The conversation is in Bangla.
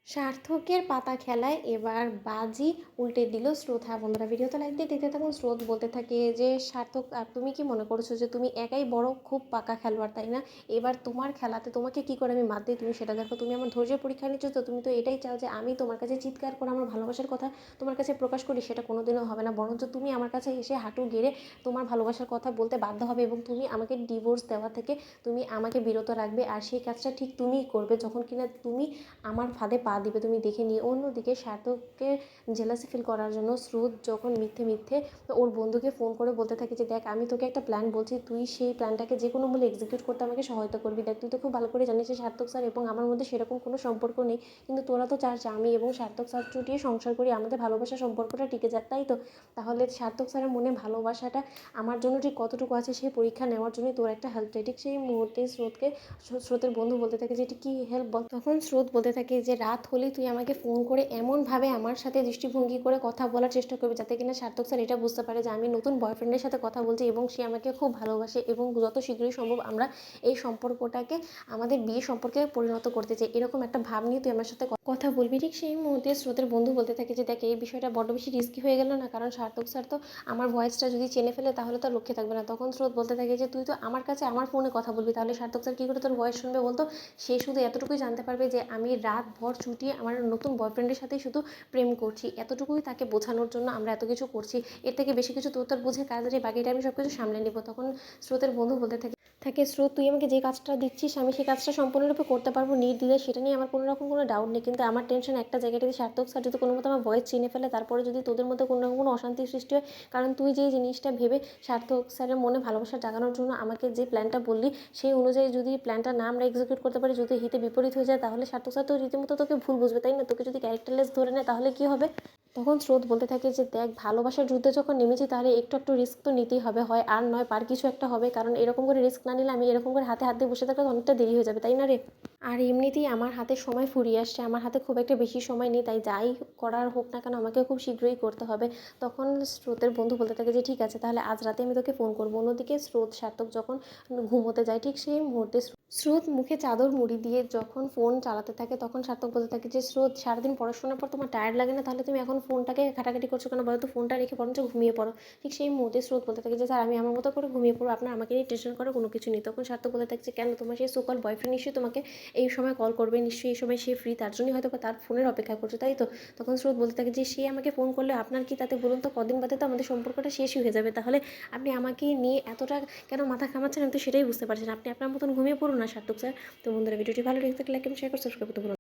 সার্থকের পাতা খেলায় এবার বাজি উল্টে দিল স্রোত। হ্যাঁ বন্ধুরা, ভিডিওতে লাইক দিয়ে দেখতে থাকুন। স্রোত বলতে থাকে যে সার্থক, আর তুমি কি মনে করছো যে তুমি একাই বড় খুব পাকা খেলোয়াড়, তাই না? এবার তোমার খেলাতে তোমাকে কি করে আমি বাদ দিই তুমি সেটা দেখো। তুমি আমার ধৈর্যের পরীক্ষা নিচ্ছ, তো তুমি তো এটাই চাও যে আমি তোমার কাছে চিৎকার করে আমার ভালোবাসার কথা তোমার কাছে প্রকাশ করি। সেটা কোনোদিনও হবে না, বরঞ্চ তুমি আমার কাছে এসে হাঁটু গেড়ে তোমার ভালোবাসার কথা বলতে বাধ্য হবে এবং তুমি আমাকে ডিভোর্স দেওয়া থেকে তুমি আমাকে বিরত রাখবে। আর সেই কাজটা ঠিক তুমিই করবে যখন কিনা তুমি আমার ফাঁদে পা দিবে। তুমি দেখে নিয়ে অন্যদিকে সার্থককে জেলাসি ফিল করার জন্য স্রোত যখন মিথ্যে মিথ্যে ওর বন্ধুকে ফোন করে বলতে থাকে যে দেখ, আমি তোকে একটা প্ল্যান বলছি, তুই সেই প্ল্যানটাকে যে কোনো মূল্যে এক্সিকিউট করতে আমাকে সহায়তা করবি। দেখ, তুই তো খুব ভালো করে জানিস যে সার্থক স্যার এবং আমার মধ্যে সেরকম কোনো সম্পর্ক নেই, কিন্তু তোরা তো চাস যে আমি এবং সার্থক স্যার চুটিয়ে সংসার করি, আমাদের ভালোবাসার সম্পর্কটা টিকে যাক, তাই তো? তাহলে সার্থক স্যারের মনে ভালোবাসাটা আমার জন্য ঠিক কতটুকু আছে সেই পরীক্ষা নেওয়ার জন্যই তোর একটা হেল্প চাই। ঠিক সেই মুহূর্তে স্রোতের বন্ধু বলতে থাকে যে এটি কী হেল্প বল। তখন স্রোত বলতে থাকে যে রাত হলেই তুই আমাকে ফোন করে এমনভাবে আমার সাথে দৃষ্টিভঙ্গি করে কথা বলার চেষ্টা করবি যাতে কিনা সার্থক স্যার এটা বুঝতে পারে যে আমি নতুন বয়ফ্রেন্ডের সাথে কথা বলছি এবং সে আমাকে খুব ভালোবাসে এবং যত শীঘ্রই সম্ভব আমরা এই সম্পর্কটাকে আমাদের বিয়ে সম্পর্কে পরিণত করতে চাই, এরকম একটা ভাব নিয়ে তুই আমার সাথে কথা বলবি। ঠিক সেই মুহূর্তে স্রোতের বন্ধু বলতে থাকে যে দেখ, এই বিষয়টা বড্ড বেশি রিস্কি হয়ে গেল না, কারণ সার্থক স্যার তো আমার ভয়েসটা যদি চেনে ফেলে তাহলে তো লক্ষ্যে থাকবে না। তখন স্রোত বলতে থাকে যে তুই তো আমার কাছে আমার ফোনে কথা বলবি, তাহলে সার্থক স্যার কী করে তোর ভয়েস শুনবে বলতো? সে শুধু এতটুকুই জানতে পারবে যে আমি রাতভর চুটিয়ে আমার নতুন বয়ফ্রেন্ডের সাথেই শুধু প্রেম করছি, এতটুকুই তাকে বোঝানোর জন্য আমরা এত কিছু করছি। এর থেকে বেশি কিছু তোর বুঝে কাজ নেই, বাকিটা আমি সব কিছু সামলে নেবো। তখন স্রোতের বন্ধু বলতে থাকে স্রোত, তুই আমাকে যে কাজটা দিচ্ছিস আমি সেই কাজটা সম্পূর্ণরূপে করতে পারবো নির্দ্বিধায়, সেটা নিয়ে আমার কোনো রকম কোনো ডাউট নেই, কিন্তু আমার টেনশন একটা জায়গাটা, সার্থক স্যার যদি কোনো মতো আমার ভয়েস চিনে ফেলে তারপরে যদি তোদের মধ্যে কোনো রকম কোনো অশান্তির সৃষ্টি হয়, কারণ তুই যে জিনিসটা ভেবে সার্থক স্যারের মনে ভালোবাসা জাগানোর জন্য আমাকে যে প্ল্যানটা বললি সেই অনুযায়ী যদি প্ল্যানটা না আমরা এক্সিকিউট করতে পারি, যদি হিতে বিপরীত হয়ে যায়, তাহলে সার্থক স্যার তো রীতিমতো তোকে ভুল বুঝবে, তাই না? তোকে যদি ক্যারেক্টারলেস ধরে নেয় তাহলে কী হবে? তখন স্রোত বলতে থাকে যে দেখ, ভালোবাসার যুদ্ধে যখন নেমেছি তাহলে একটু একটু রিস্ক তো নিতেই হবে, হয় আর নয় পার কিছু একটা হবে, কারণ এরকম করে রিস্ক না নিলে আমি এরকম করে হাতে হাত দিয়ে বসে থাকলে অনেকটা দেরি হয়ে যাবে, তাই না রে? আর এমনিতেই আমার হাতে সময় ফুরিয়ে আসছে, আমার হাতে খুব একটা বেশি সময় নেই, তাই যাই করার হোক না কেন আমাকে খুব শীঘ্রই করতে হবে। তখন স্রোতের বন্ধু বলতে থাকে যে ঠিক আছে, তাহলে আজ রাতে আমি তোকে ফোন করবো। অন্যদিকে স্রোত সার্থক যখন ঘুমোতে যায় ঠিক সেই মুহূর্তে স্রোত মুখে চাদর মুড়ি দিয়ে যখন ফোন চালাতে থাকে, তখন সার্থক বলতে থাকে যে স্রোত, সারাদিন পড়াশোনার পর তোমার টায়ার্ড লাগে না? তাহলে তুমি এখন ফোনটাকে ঘাটাঘাটি করছো কেন বলো তো? ফোনটা রেখে বরঞ্চ ঘুমিয়ে পড়ো। ঠিক সেই মুহূর্তে স্রোত বলতে থাকে যে স্যার, আমি আমার মতো করে ঘুমিয়ে পড়বো, আপনার আমাকে নিয়ে টেনশন করার কোনো কিছু নেই। তখন সার্থক বলতে থাকছে কেন, তোমার সেই সুকল বয়ফ্রেন্ড নিশ্চয়ই তোমাকে এই সময় কল করবে, নিশ্চয়ই এই সময় সে ফ্রি, তার জন্যই হয়তো বা তার ফোনের অপেক্ষা করছো, তাই তো? তখন স্রোত বলতে থাকে যে সে আমাকে ফোন করলে আপনার কি তাতে, বলুন তো? কদিন বাদে তো আমাদের সম্পর্কটা শেষই হয়ে যাবে, তাহলে আপনি আমাকে নিয়ে এতটা কেন মাথা ঘামাচ্ছেন? আমি তো সেটাই বুঝতে পারছি না। আপনি আপনার মতন ঘুমিয়ে পড়ুন না সার্থক স্যার। তো বন্ধুরা, ভিডিওটি ভালো লেগে থাকলে লাইক এবং শেয়ার করে সাবস্ক্রাইব করতে ভুলুন না।